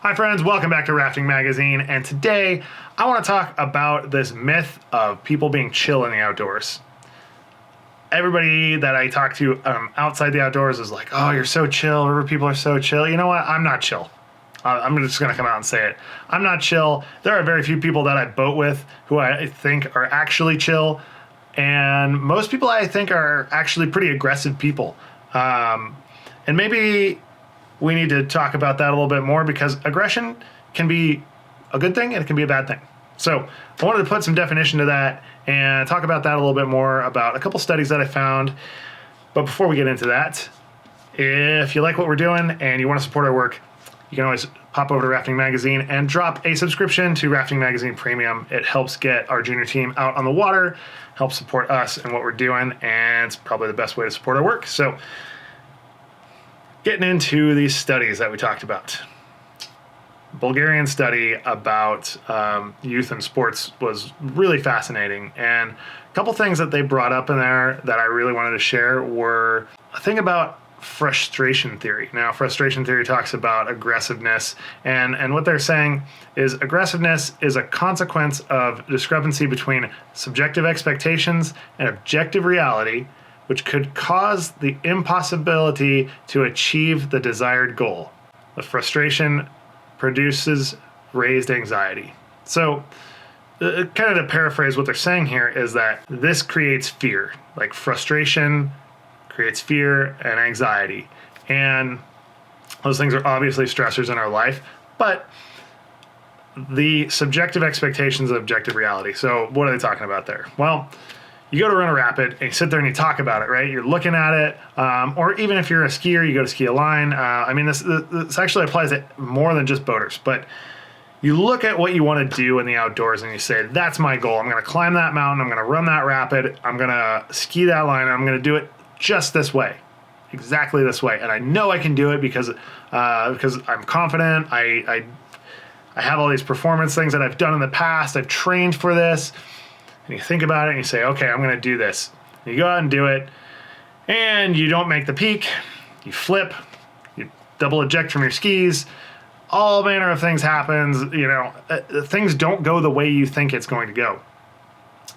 Hi friends, welcome back to Rafting Magazine, and today I want to talk about this myth of people being chill in the outdoors. Everybody that I talk to outside the outdoors is like, oh, you're so chill, river people are so chill. You know what? I'm not chill. I'm just going to come out and say it. I'm not chill. There are very few people that I boat with who I think are actually chill, and most people I think are actually pretty aggressive people. And maybe we need to talk about that a little bit more, because aggression can be a good thing and it can be a bad thing. So I wanted to put some definition to that and talk about that a little bit more, about a couple studies that I found. But before we get into that, if you like what we're doing and you want to support our work, you can always pop over to Rafting Magazine and drop a subscription to Rafting Magazine Premium. It helps get our junior team out on the water, helps support us and what we're doing, and it's probably the best way to support our work. So getting into these studies that we talked about. Bulgarian study about youth and sports was really fascinating, and a couple things that they brought up in there that I really wanted to share were a thing about frustration theory. Now, frustration theory talks about aggressiveness, and what they're saying is aggressiveness is a consequence of discrepancy between subjective expectations and objective reality, which could cause the impossibility to achieve the desired goal. The frustration produces raised anxiety. So, kind of to paraphrase what they're saying here is that this creates fear. Like, frustration creates fear and anxiety. And those things are obviously stressors in our life, but the subjective expectations of objective reality. So what are they talking about there? Well, you go to run a rapid and you sit there and you talk about it, right? You're looking at it, or even if you're a skier, you go to ski a line. I mean, this actually applies to more than just boaters, but you look at what you want to do in the outdoors and you say, that's my goal. I'm going to climb that mountain. I'm going to run that rapid. I'm going to ski that line. And I'm going to do it just this way, exactly this way. And I know I can do it because I'm confident. I have all these performance things that I've done in the past. I've trained for this. And you think about it and you say, okay, I'm going to do this. And you go out and do it, and you don't make the peak. You flip, you double eject from your skis. All manner of things happens. Things don't go the way you think it's going to go.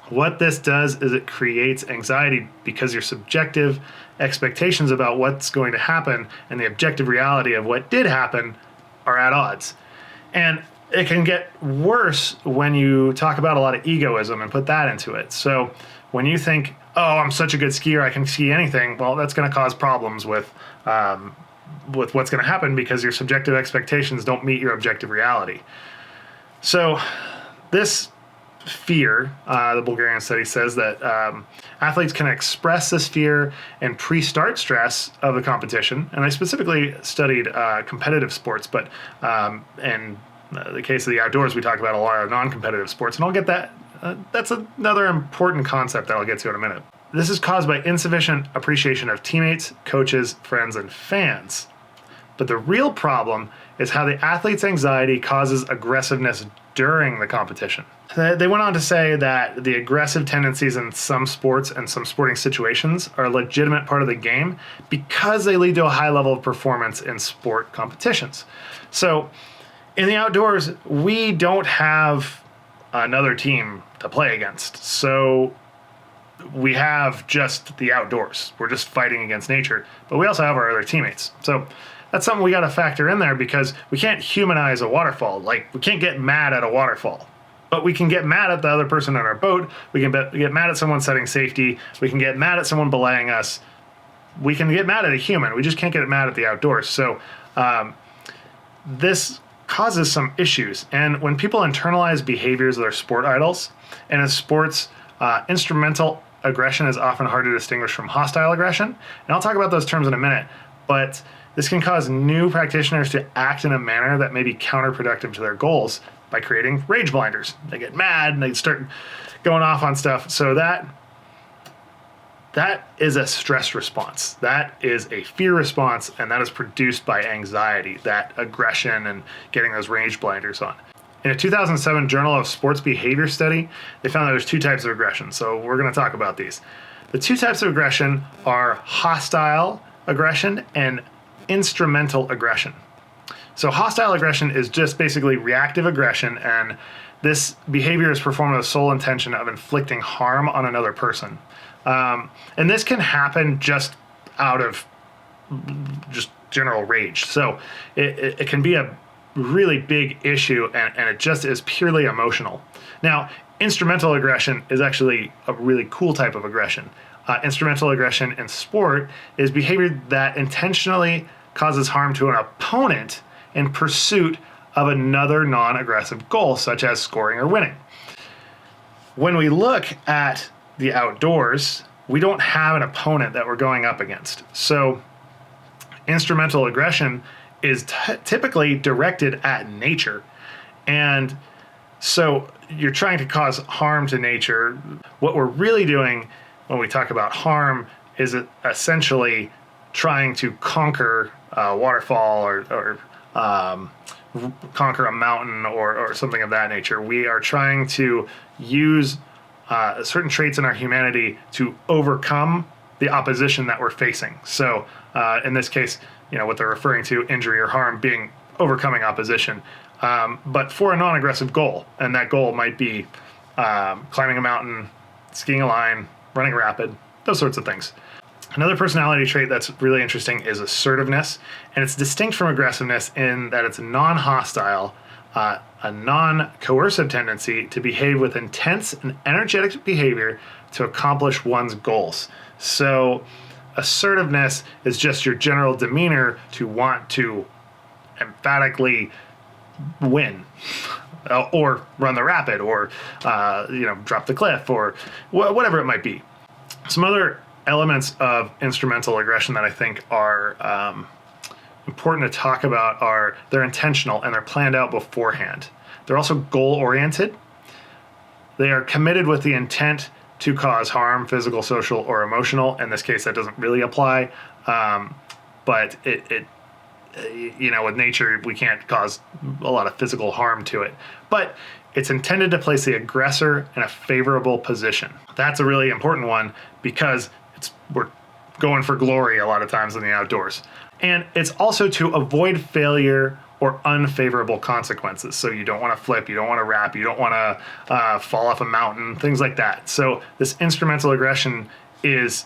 What this does is it creates anxiety, because your subjective expectations about what's going to happen and the objective reality of what did happen are at odds. And it can get worse when you talk about a lot of egoism and put that into it. So when you think, oh, I'm such a good skier, I can ski anything, well, that's going to cause problems with what's going to happen, because your subjective expectations don't meet your objective reality. So this fear, the Bulgarian study says that athletes can express this fear and pre-start stress of the competition. And I specifically studied competitive sports, but in the case of the outdoors, we talk about a lot of non-competitive sports, and I'll get that. That's another important concept that I'll get to in a minute. This is caused by insufficient appreciation of teammates, coaches, friends, and fans. But the real problem is how the athlete's anxiety causes aggressiveness during the competition. They went on to say that the aggressive tendencies in some sports and some sporting situations are a legitimate part of the game because they lead to a high level of performance in sport competitions. So in the outdoors, we don't have another team to play against. So we have just the outdoors. We're just fighting against nature, but we also have our other teammates. So that's something we got to factor in there, because we can't humanize a waterfall. Like, we can't get mad at a waterfall, but we can get mad at the other person on our boat. We can get mad at someone setting safety. We can get mad at someone belaying us. We can get mad at a human. We just can't get mad at the outdoors. So this causes some issues. And when people internalize behaviors of their sport idols, and in sports, instrumental aggression is often hard to distinguish from hostile aggression. And I'll talk about those terms in a minute, but this can cause new practitioners to act in a manner that may be counterproductive to their goals by creating rage blinders. They get mad and they start going off on stuff. So that is a stress response. That is a fear response, and that is produced by anxiety, that aggression and getting those rage blinders on. In a 2007 Journal of Sports Behavior study, they found that there's two types of aggression. So we're going to talk about these. The two types of aggression are hostile aggression and instrumental aggression. So hostile aggression is just basically reactive aggression, and this behavior is performed with the sole intention of inflicting harm on another person. And this can happen just out of just general rage. So it can be a really big issue, and it just is purely emotional. Now, instrumental aggression is actually a really cool type of aggression. Instrumental aggression in sport is behavior that intentionally causes harm to an opponent in pursuit of another non-aggressive goal, such as scoring or winning. When we look at the outdoors, we don't have an opponent that we're going up against. So instrumental aggression is typically directed at nature. And so you're trying to cause harm to nature. What we're really doing when we talk about harm is essentially trying to conquer a waterfall or conquer a mountain or something of that nature. We are trying to use certain traits in our humanity to overcome the opposition that we're facing. So in this case, what they're referring to, injury or harm, being overcoming opposition, but for a non-aggressive goal. And that goal might be climbing a mountain, skiing a line, running rapid, those sorts of things. Another personality trait that's really interesting is assertiveness, and it's distinct from aggressiveness in that it's non-hostile, a non-coercive tendency to behave with intense and energetic behavior to accomplish one's goals. So assertiveness is just your general demeanor to want to emphatically win, or run the rapid, or drop the cliff, or whatever it might be. Some other elements of instrumental aggression that I think are important to talk about are they're intentional and they're planned out beforehand. They're also goal-oriented. They are committed with the intent to cause harm, physical, social, or emotional. In this case, that doesn't really apply, but with nature, we can't cause a lot of physical harm to it. But it's intended to place the aggressor in a favorable position. That's a really important one because we're going for glory a lot of times in the outdoors. And it's also to avoid failure or unfavorable consequences. So you don't want to flip, you don't want to wrap, you don't want to fall off a mountain, things like that. So this instrumental aggression is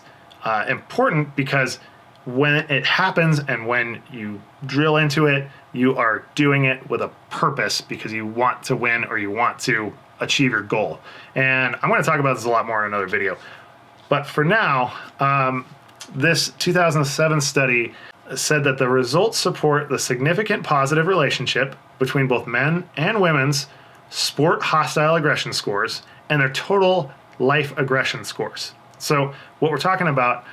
important because when it happens and when you drill into it, you are doing it with a purpose because you want to win or you want to achieve your goal. And I'm going to talk about this a lot more in another video. But for now, this 2007 study said that the results support the significant positive relationship between both men and women's sport hostile aggression scores and their total life aggression scores. So what we're talking about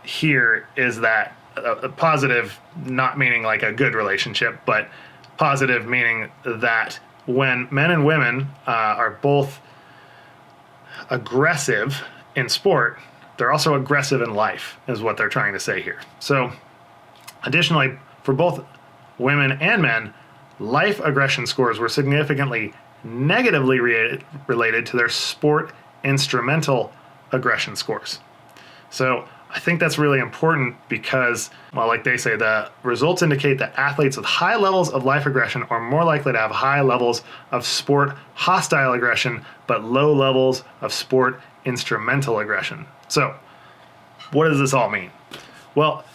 here is that a positive, not meaning like a good relationship, but positive meaning that when men and women are both aggressive in sport, they're also aggressive in life, is what they're trying to say here. So additionally, for both women and men, life aggression scores were significantly negatively related to their sport instrumental aggression scores. So I think that's really important because, well, like they say, the results indicate that athletes with high levels of life aggression are more likely to have high levels of sport hostile aggression, but low levels of sport instrumental aggression. So what does this all mean? Well,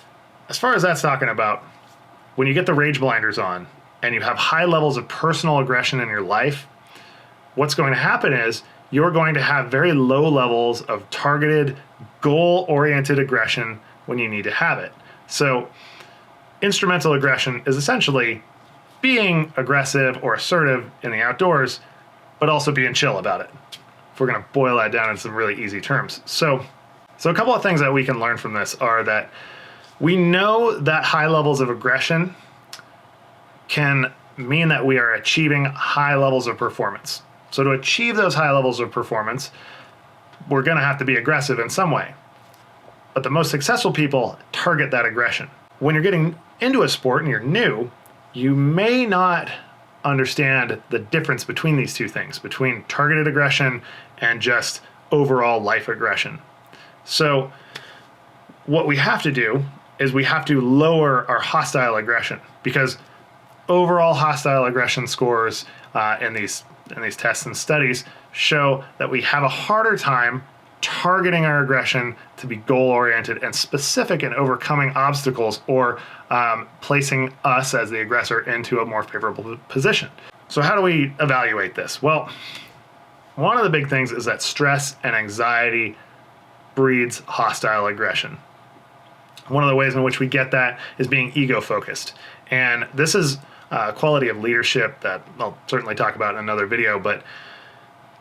as far as that's talking about, when you get the rage blinders on and you have high levels of personal aggression in your life, what's going to happen is you're going to have very low levels of targeted, goal-oriented aggression when you need to have it. So instrumental aggression is essentially being aggressive or assertive in the outdoors, but also being chill about it, if we're going to boil that down in some really easy terms. So a couple of things that we can learn from this are that we know that high levels of aggression can mean that we are achieving high levels of performance. So to achieve those high levels of performance, we're going to have to be aggressive in some way. But the most successful people target that aggression. When you're getting into a sport and you're new, you may not understand the difference between these two things, between targeted aggression and just overall life aggression. So what we have to do is we have to lower our hostile aggression, because overall hostile aggression scores in these tests and studies show that we have a harder time targeting our aggression to be goal-oriented and specific in overcoming obstacles or placing us as the aggressor into a more favorable position. So how do we evaluate this? Well, one of the big things is that stress and anxiety breeds hostile aggression. One of the ways in which we get that is being ego-focused. And this is a quality of leadership that I'll certainly talk about in another video, but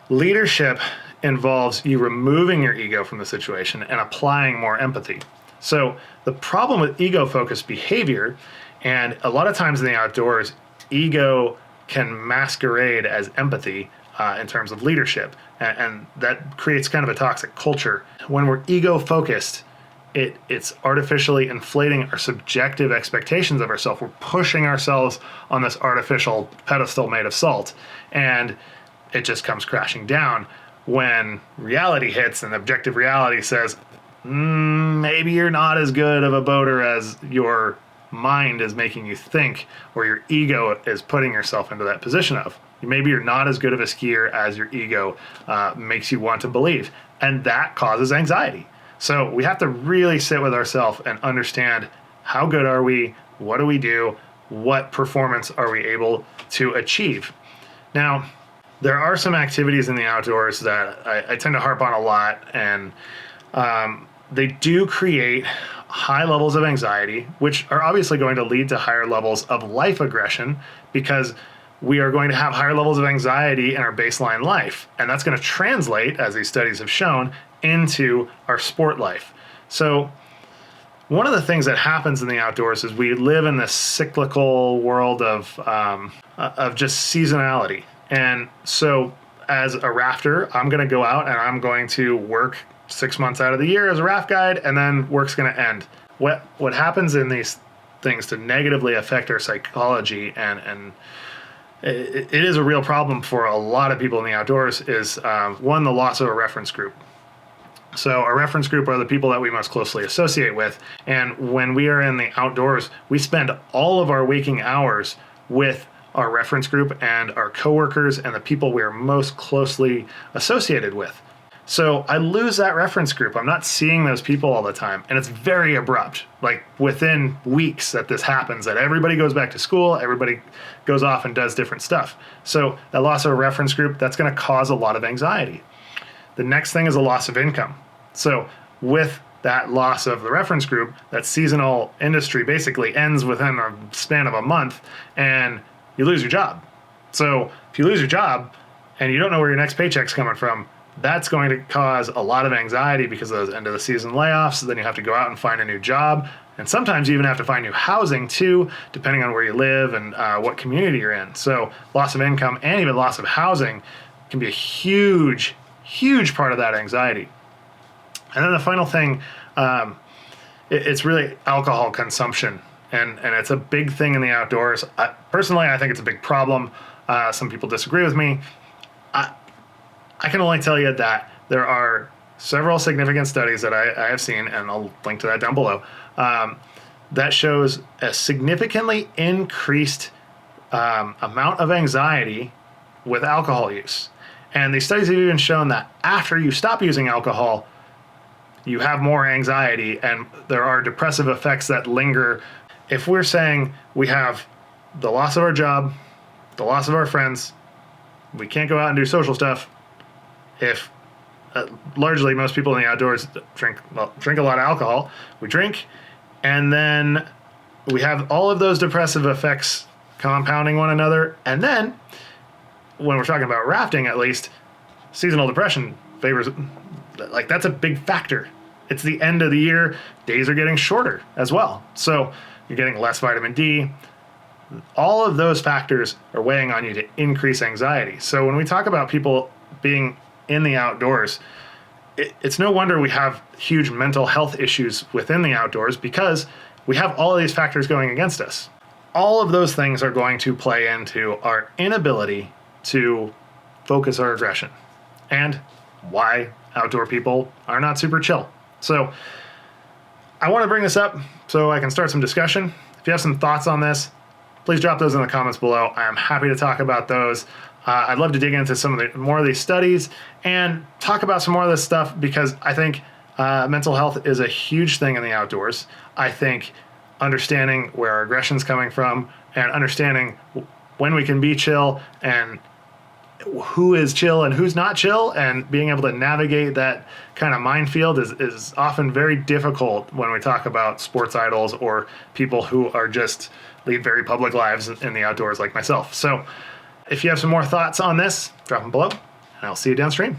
leadership involves you removing your ego from the situation and applying more empathy. So the problem with ego-focused behavior, and a lot of times in the outdoors, ego can masquerade as empathy in terms of leadership, and that creates kind of a toxic culture. When we're ego-focused, it's artificially inflating our subjective expectations of ourselves. We're pushing ourselves on this artificial pedestal made of salt, and it just comes crashing down when reality hits and objective reality says, maybe you're not as good of a boater as your mind is making you think, or your ego is putting yourself into that position of. Maybe you're not as good of a skier as your ego makes you want to believe, and that causes anxiety. So we have to really sit with ourselves and understand, how good are we? What do we do? What performance are we able to achieve? Now, there are some activities in the outdoors that I tend to harp on a lot, and they do create high levels of anxiety, which are obviously going to lead to higher levels of life aggression, because we are going to have higher levels of anxiety in our baseline life. And that's going to translate, as these studies have shown, into our sport life. So one of the things that happens in the outdoors is we live in this cyclical world of just seasonality. And so as a rafter, I'm going to go out and I'm going to work 6 months out of the year as a raft guide, and then work's going to end. What happens in these things to negatively affect our psychology, and it is a real problem for a lot of people in the outdoors, is one, the loss of a reference group. So our reference group are the people that we most closely associate with. And when we are in the outdoors, we spend all of our waking hours with our reference group and our coworkers and the people we are most closely associated with. So I lose that reference group. I'm not seeing those people all the time. And it's very abrupt. Like within weeks that this happens, that everybody goes back to school, everybody goes off and does different stuff. So that loss of a reference group, that's going to cause a lot of anxiety. The next thing is a loss of income. So with that loss of the reference group, that seasonal industry basically ends within a span of a month, and you lose your job. So if you lose your job and you don't know where your next paycheck's coming from, that's going to cause a lot of anxiety because of those end of the season layoffs. So then you have to go out and find a new job. And sometimes you even have to find new housing too, depending on where you live and what community you're in. So loss of income and even loss of housing can be a huge part of that anxiety. And then the final thing, it's really alcohol consumption. And it's a big thing in the outdoors. Personally, I think it's a big problem. Some people disagree with me. I can only tell you that there are several significant studies that I have seen, and I'll link to that down below, that shows a significantly increased amount of anxiety with alcohol use. And these studies have even shown that after you stop using alcohol, you have more anxiety, and there are depressive effects that linger. If we're saying we have the loss of our job, the loss of our friends, we can't go out and do social stuff, if largely most people in the outdoors drink a lot of alcohol, we drink, and then we have all of those depressive effects compounding one another, and then when we're talking about rafting, at least, seasonal depression favors, like, that's a big factor. It's the end of the year. Days are getting shorter as well. So you're getting less vitamin D. All of those factors are weighing on you to increase anxiety. So when we talk about people being in the outdoors, it's no wonder we have huge mental health issues within the outdoors, because we have all of these factors going against us. All of those things are going to play into our inability to focus our aggression, and why outdoor people are not super chill. So I want to bring this up so I can start some discussion. If you have some thoughts on this, please drop those in the comments below. I am happy to talk about those. I'd love to dig into some of the more of these studies and talk about some more of this stuff, because I think mental health is a huge thing in the outdoors. I think understanding where our aggression's coming from and understanding when we can be chill and who is chill and who's not chill, and being able to navigate that kind of minefield is often very difficult when we talk about sports idols or people who are just lead very public lives in the outdoors like myself. So if you have some more thoughts on this, drop them below, and I'll see you downstream.